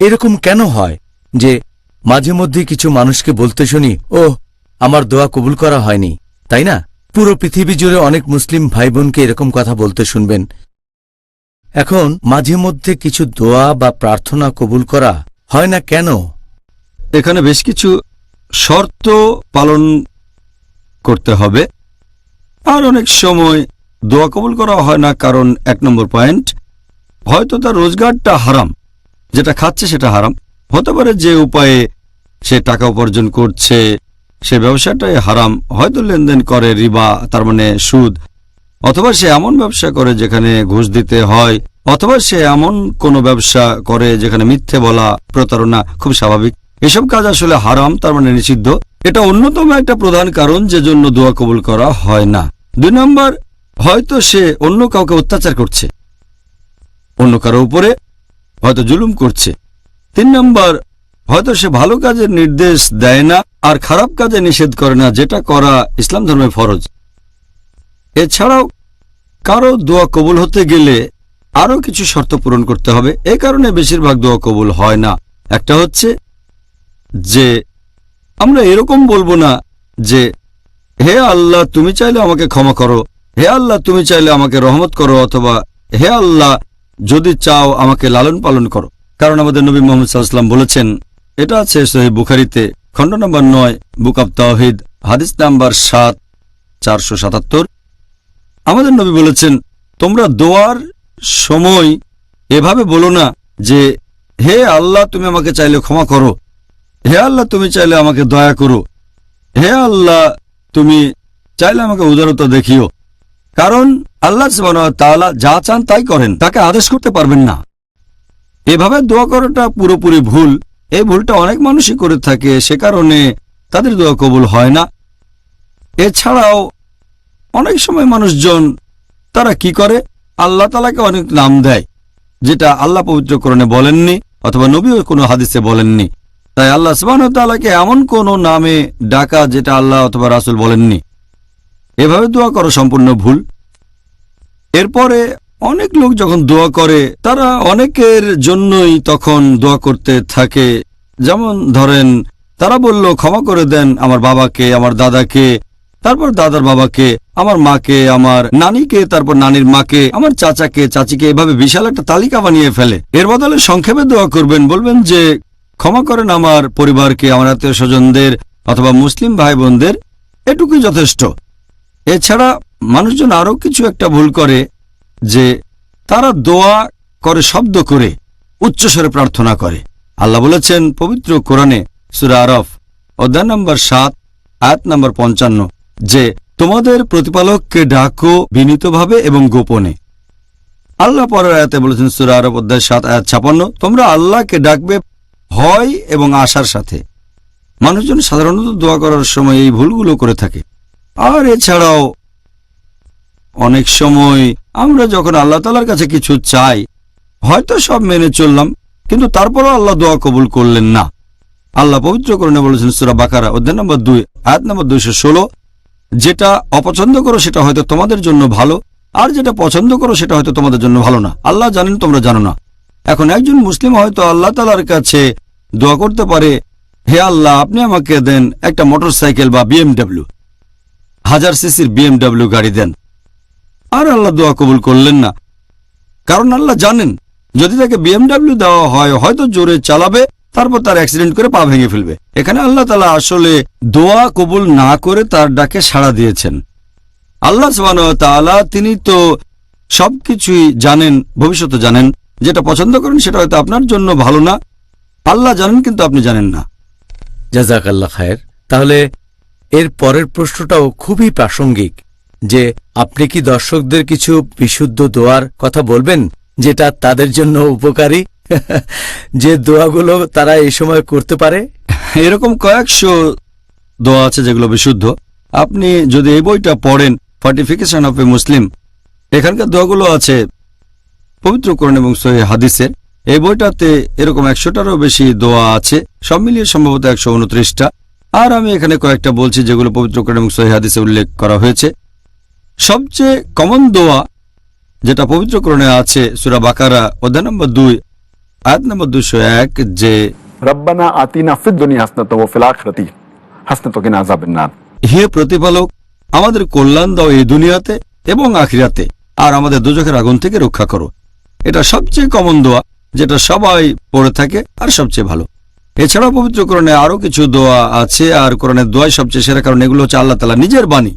এরকম কেন হয় যে মাঝে মধ্যে কিছু মানুষকে বলতে শুনি, ও আমার দোয়া কবুল করা হয়নি, তাই না? পুরো পৃথিবী জুড়ে অনেক মুসলিম ভাই বোনকে এরকম কথা বলতে শুনবেন। এখন মাঝে মধ্যে কিছু দোয়া বা প্রার্থনা কবুল করা হয় না কেন? এখানে বেশ কিছু শর্ত পালন করতে হবে। আর অনেক সময় দোয়া কবুল করা হয় না কারণ 1 নম্বর পয়েন্ট, হয়তো তার রোজগারটা হারাম, যেটা খাচ্ছে সেটা হারাম। হতে পারে যে উপায়ে সে টাকা উপার্জন করছে সে ব্যবসাটাই হারাম, হয়তো লেনদেন করে রিবা, তার মানে সুদ, অথবা সে এমন ব্যবসা করে যেখানে ঘুষ দিতে হয়, অথবা সে এমন কোনো ব্যবসা করে যেখানে মিথ্যে বলা, প্রতারণা খুব স্বাভাবিক। এসব কাজ আসলে হারাম, তার মানে নিষিদ্ধ। এটা অন্যতম একটা প্রধান কারণ যে জন্য দোয়া কবুল করা হয় না। 2 নম্বর, হয়তো সে অন্য কাউকে অত্যাচার করছে, অন্য কারো উপরে হয়তো জুলুম করছে। 3 নম্বর, হয়তো সে ভালো কাজের নির্দেশ দেয় না আর খারাপ কাজে নিষেধ করে না, যেটা করা ইসলাম ধর্মে ফরজ। এছাড়াও কারো দোয়া কবুল হতে গেলে আরও কিছু শর্ত পূরণ করতে হবে। এই কারণে বেশিরভাগ দোয়া কবুল হয় না। একটা হচ্ছে যে আমরা এরকম বলবো না যে হে আল্লাহ তুমি চাইলে আমাকে ক্ষমা করো, হে আল্লাহ তুমি চাইলে আমাকে রহমত করো, অথবা হে আল্লাহ যদি চাও আমাকে লালন পালন করো। কারণ আমাদের নবী মুহাম্মদ সাল্লাল্লাহু আলাইহি ওয়াসাল্লাম বলেছেন, এটা আছে সহিহ বুখারীতে খণ্ড নম্বর 9 বুক অব তাওহীদ হাদিস নাম্বার 7 477। আমাদের নবী বলেছেন, তোমরা দোয়ার সময় এভাবে বলো না যে হে আল্লাহ তুমি আমাকে চাইলে ক্ষমা করো, হে আল্লাহ তুমি চাইলে আমাকে দয়া করো, হে আল্লাহ তুমি চাইলে আমাকে উদারতা দেখিও। কারণ আল্লাহ সুবহানাহু ওয়া তাআলা যা চান তাই করেন, তাকে আদেশ করতে পারবেন না। এভাবে দোয়া করাটা পুরোপুরি ভুল। এই ভুলটা অনেক মানুষই করে থাকে, সে কারণে তাদের দোয়া কবুল হয় না। এছাড়াও অনেক সময় মানুষজন তারা কি করে, আল্লাহ তাআলাকে অনেক নাম দেয় যেটা আল্লাহ পবিত্র কোরআনে বলেননি অথবা নবীও কোনো হাদিসে বলেননি। তাই আল্লাহ সুবহানাহু ওয়া তাআলাকে এমন কোনো নামে ডাকা যেটা আল্লাহ অথবা রাসূল বলেননি, এভাবে দোয়া করা সম্পূর্ণ ভুল। এরপরে অনেক লোক যখন দোয়া করে তারা অনেকের জন্যই তখন দোয়া করতে থাকে। যেমন ধরেন তারা বলল ক্ষমা করে দেন আমার বাবাকে, আমার দাদাকে, তারপর দাদার বাবাকে, আমার মাকে, আমার নানিকে, তারপর নানির মাকে, আমার চাচাকে, চাচিকে, এভাবে বিশাল একটা তালিকা বানিয়ে ফেলে। এর বদলে সংক্ষেপে দোয়া করবেন, বলবেন যে ক্ষমা করেন আমার পরিবারকে, আমার আত্মীয় স্বজনদের অথবা মুসলিম ভাই বোনদের, এটুকুই যথেষ্ট। এছাড়া মানুষজন আরও কিছু একটা ভুল করে যে তারা দোয়া করে শব্দ করে, উচ্চস্বরে প্রার্থনা করে। আল্লাহ বলেছেন পবিত্র কোরআনে সূরা আরাফ অধ্যায় নম্বর 7 আয়াত নম্বর 55 যে তোমাদের প্রতিপালককে ডাকো বিনীতভাবে এবং গোপনে। আল্লাহ পরের আয়াতে বলেছেন সূরা আরাফ অধ্যায় 7 আয়াত 56 তোমরা আল্লাহকে ডাকবে ভয় এবং আশার সাথে। মানুষজন সাধারণত দোয়া করার সময় এই ভুলগুলো করে থাকে। আর এছাড়াও অনেক সময় আমরা যখন আল্লাহ তাআলার কাছে কিছু চাই, হয়তো সব মেনে চললাম, কিন্তু তারপরও আল্লাহ দোয়া কবুল করলেন না। আল্লাহ পবিত্র কোরআনে বলেছেন সূরা বাকারা অধ্যায় নম্বর 2 আয়াত নম্বর 216 যেটা অপছন্দ করো সেটা হয়তো তোমাদের জন্য ভালো, আর যেটা পছন্দ করো সেটা হয়তো তোমাদের জন্য ভালো না। আল্লাহ জানেন, তোমরা জানো না। এখন একজন মুসলিম হয়তো আল্লাহ তাআলার কাছে দোয়া করতে পারে, হে আল্লাহ আপনি আমাকে দেন একটা মোটরসাইকেল বা BMW, 1000 সিসির BMW গাড়ি দেন। আর আল্লাহ দোয়া কবুল করলেন না, কারণ আল্লাহ জানেন যদি তাকে BMW দেওয়া হয় হয়তো জোরে চালাবে, তারপর তার অ্যাক্সিডেন্ট করে পা ভেঙে ফেলবে। এখানে আল্লাহ তাআলা আসলে দোয়া কবুল না করে তার ডাকে সাড়া দিয়েছেন। আল্লাহ সুবহানাহু ওয়া তাআলা তিনি তো সবকিছুই জানেন, ভবিষ্যতে জানেন। যেটা পছন্দ করেন সেটা হয়তো আপনার জন্য ভালো না। আল্লাহ জানেন কিন্তু আপনি জানেন না। জাযাকাল্লাহ খায়ের। তাহলে এর পরের প্রশ্নটাও খুবই প্রাসঙ্গিক যে আপনি কি দর্শকদের কিছু বিশুদ্ধ দোয়ার কথা বলবেন যেটা তাদের জন্য উপকারী, যে দোয়াগুলো তারা এই সময় করতে পারে? এরকম কয়েকশো দোয়া আছে যেগুলো বিশুদ্ধ। আপনি যদি এই বইটা পড়েন, ফর্টিফিকেশন অফ এ মুসলিম, এখানকার দোয়াগুলো আছে পবিত্র কোরআন এবং সহিহ হাদিসের। এই বইটাতে এরকম 100টারও বেশি দোয়া আছে, সব মিলিয়ে সম্ভবত 129টা। আর আমি এখানে কয়েকটা বলছি যেগুলো পবিত্র কোরআন এবং সহিহ হাদিসে উল্লেখ করা হয়েছে। সবচেয়ে কমন দোয়া যেটা পবিত্র কোরআনে আছে সূরা বাকারা অধ্যায় নম্বর 2 আয়াত নম্বর 201 যে रब्बना आतीना फिद दुनिया हसनतन व फिल आखिरति हसनतन व अज़ाबिन नार। হে প্রতিপালক, আমাদের কল্যাণ দাও এই দুনিয়াতে এবং আখিরাতে, আর আমাদের দোজখের আগুন থেকে রক্ষা করো। এটা সবচেয়ে কমন দোয়া, যেটা সবাই পড়ে থাকে আর সবচেয়ে ভালো। এছাড়াও পবিত্র কোরআনে আরো কিছু দোয়া আছে, আর কোরআনের দোয়াই সবচেয়ে সেরা, কারণ এগুলো হচ্ছে আল্লাহ তাআলা নিজের বাণী।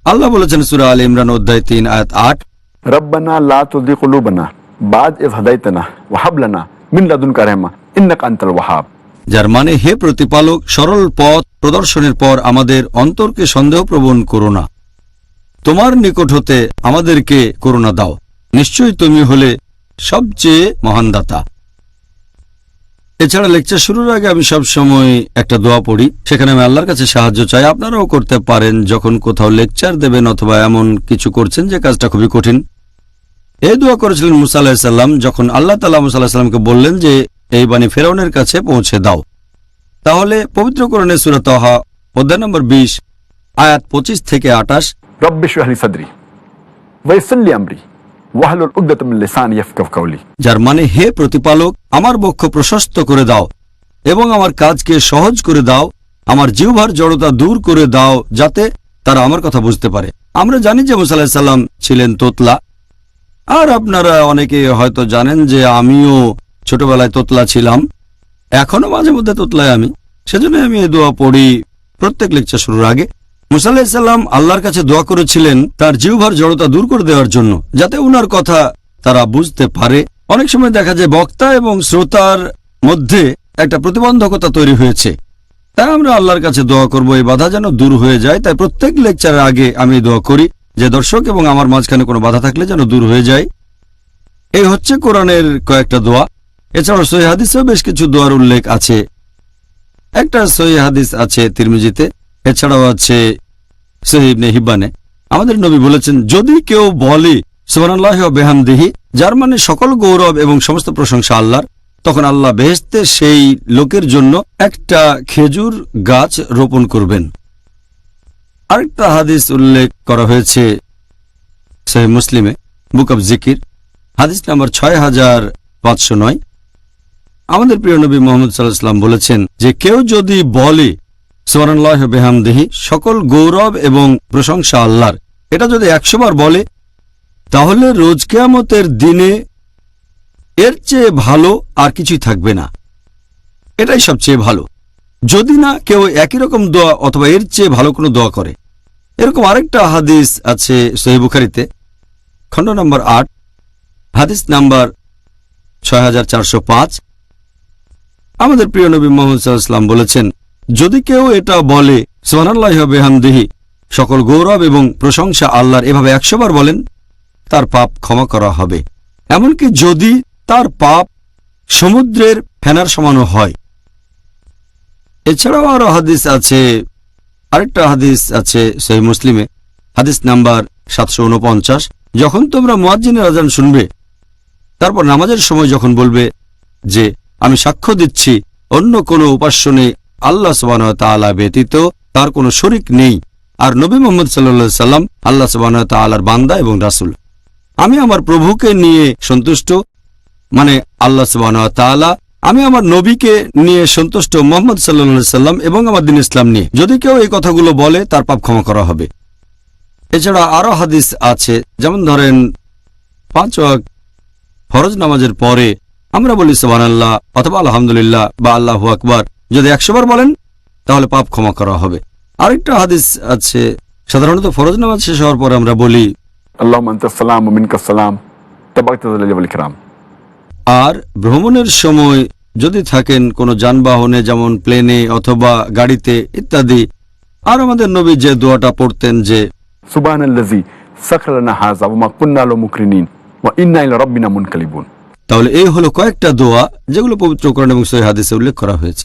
আল্লাহ বলেছেন সূরা আলে ইমরান অধ্যায় 3 আয়াত 8, रब्बना ला तुज़िग़ क़ुलूबना बाद इज़ हदैतना व हब लना मिन लदुनका रहमा इन्नका अंतल वहाब। যার মানে হে প্রতিপালক, সরল পথ প্রদর্শনের পর আমাদের অন্তরকে সন্দেহপ্রবণ করো না, তোমার নিকট হতে আমাদেরকে করুণা দাও, নিশ্চয়ই তুমি হলে সবচেয়ে মহান দাতা। এছাড়া লেকচার শুরুর আগে আমি সব সময় একটা দোয়া পড়ি, সেখানে আমি আল্লাহর কাছে সাহায্য চাই। আপনারাও করতে পারেন যখন কোথাও লেকচার দেবেন অথবা এমন কিছু করছেন যে কাজটা খুবই কঠিন। এই দোয়া করেছিলেন মুসা আলাইহিস সালাম যখন আল্লাহ তাআলা মুসা আলাইহিস সালামকে বললেন যে এই বাণী ফেরাউনের কাছে পৌঁছে দাও। তাহলে পবিত্র কোরআনে সূরা তাহা অধ্যায় নম্বর 20 আয়াত 25 থেকে 28, रब्ब इश्रह ली सदरी व यस्सिर ली अमरी वाहलुल उक़दतम मिन लिसानी यफ़क़हू क़ौली। যার মানে হে প্রতিপালক, আমার বক্ষ প্রশস্ত করে দাও এবং আমার কাজকে সহজ করে দাও, আমার জিহ্বার জড়তা দূর করে দাও, যাতে তারা আমার কথা বুঝতে পারে। আমরা জানি যে মুসা আলাইহিস সালাম ছিলেন তোতলা, আর আপনারা অনেকে হয়তো জানেন যে আমিও ছোটবেলায় তোতলা ছিলাম, এখনো মাঝে মধ্যে তোতলায় আমি। সেজন্য আমি এই দোয়া পড়ি প্রত্যেক লেকচার শুরুর আগে। মুসা আলাইহিস সালাম আল্লাহর কাছে দোয়া করেছিলেন তার জিহ্বার জড়তা দূর করে দেওয়ার জন্য, যাতে উনার কথা তারা বুঝতে পারে। অনেক সময় দেখা যায় বক্তা এবং শ্রোতার মধ্যে একটা প্রতিবন্ধকতা তৈরি হয়েছে, তাই আমরা আল্লাহর কাছে দোয়া করব এই বাধা যেন দূর হয়ে যায়। তাই প্রত্যেক লেকচারের আগে আমি দোয়া করি যে দর্শক এবং আমার মাঝখানে কোনো বাধা থাকলে যেন দূর হয়ে যায়। এই হচ্ছে কোরআনের কয়েকটা দোয়া। এছাড়াও সহিহ হাদিসেও বেশ কিছু দোয়ার উল্লেখ আছে। একটা সহিহ হাদিস আছে তিরমিজিতে, এছাড়াও আছে সহিহ ইবনে হিব্বানে। আমাদের নবী বলেছেন, যদি কেউ বলে সুবহানাল্লাহি ওয়া বিহামদিহি, যার মানে সকল গৌরব এবং সমস্ত প্রশংসা আল্লাহর, তখন আল্লাহ বেহেশতে সেই লোকের জন্য একটা খেজুর গাছ রোপণ করবেন। আরেকটা হাদিস উল্লেখ করা হয়েছে সহিহ মুসলিমে, বুক অব জিকির, হাদিস নাম্বার 6509। আমাদের প্রিয় নবী মুহাম্মদ সাল্লাল্লাহু আলাইহি ওয়াসাল্লাম বলেছেন যে কেউ যদি বলে সুবহানাল্লাহি ওয়া বিহামদিহি, সকল গৌরব এবং প্রশংসা আল্লাহর, এটা যদি 100 বার বলে, তাহলে রোজ কিয়ামতের দিনে এর চেয়ে ভালো আর কিছুই থাকবে না। এটাই সবচেয়ে ভালো, যদি না কেউ একই রকম দোয়া অথবা এর চেয়ে ভালো কোনো দোয়া করে। এরকম আরেকটা হাদিস আছে সহিহ বুখারীতে, খণ্ড নম্বর 8, হাদিস নাম্বার 6405। আমাদের প্রিয় নবী মুহাম্মদ সাল্লাল্লাহু আলাইহি ওয়াসাল্লাম বলেছেন, যদি কেউ এটা বলে সুবহানাল্লাহি ওয়া বিহামদিহি, সকল গৌরব এবং প্রশংসা আল্লাহর, এভাবে 100 বার বলেন, তার পাপ ক্ষমা করা হবে, এমনকি যদি তার পাপ সমুদ্রের ফেনার সমানও হয়। এছাড়াও আরো হাদিস আছে, আরেকটা হাদিস আছে সহিহ মুসলিমে, হাদিস নাম্বার 749। যখন তোমরা মুয়াজ্জিনের আযান শুনবে, তারপর নামাজের সময় যখন বলবে যে আমি সাক্ষ্য দিচ্ছি অন্য কোনো উপাস্য নেই আল্লাহ সুবহানাহু ওয়া তাআলা ব্যতীত, তার কোনো শরীক নেই, আর নবী মুহাম্মদ সাল্লাল্লাহু আলাইহি সাল্লাম আল্লাহ সুবহানাহু ওয়া তাআলার বান্দা এবং রাসূল। আমি আমার প্রভুকে নিয়ে সন্তুষ্ট, মানে আল্লাহ সুবহানাহু ওয়া তাআলা, আমি আমার নবীকে নিয়ে সন্তুষ্ট মুহাম্মদ সাল্লাল্লাহু আলাইহি সাল্লাম এবং আমার দ্বীন ইসলাম নিয়ে। যদি কেউ এই কথাগুলো বলে, তার পাপ ক্ষমা করা হবে। এছাড়া আরো হাদিস আছে, যেমন ধরেন 5 ওয়াক্ত ফরজ নামাজের পরে আমরা বলি সুবহানাল্লাহ অথবা আলহামদুলিল্লাহ বা আল্লাহু আকবার, যদি 100 বার বলেন তাহলে পাপ ক্ষমা করা হবে। আরেকটা হাদিস আছে, সাধারণত ফরজ নামাজ শেষ হওয়ার পরে আমরা বলি अल्लाहुम्मा अंतस सालाम व मिनकास सालाम तबारकता ज़ल जलालिल इकराम। আর भ्रमণের সময় যদি থাকেন কোনো যানবাহনে, যেমন প্লেনে অথবা গাড়িতে ইত্যাদি, আর আমাদের নবী যে দোয়াটা পড়তেন যে सुबहानल्लज़ी सखर लना हाज़ा व मा कुन्ना लहू मुक़रिनीन व इन्ना इला रब्बिना मुनक़लिबून। তাহলে এই হলো কয়েকটা দোয়া যেগুলো পবিত্র কোরআন এবং সহিহ হাদিসে উল্লেখ করা হয়েছে।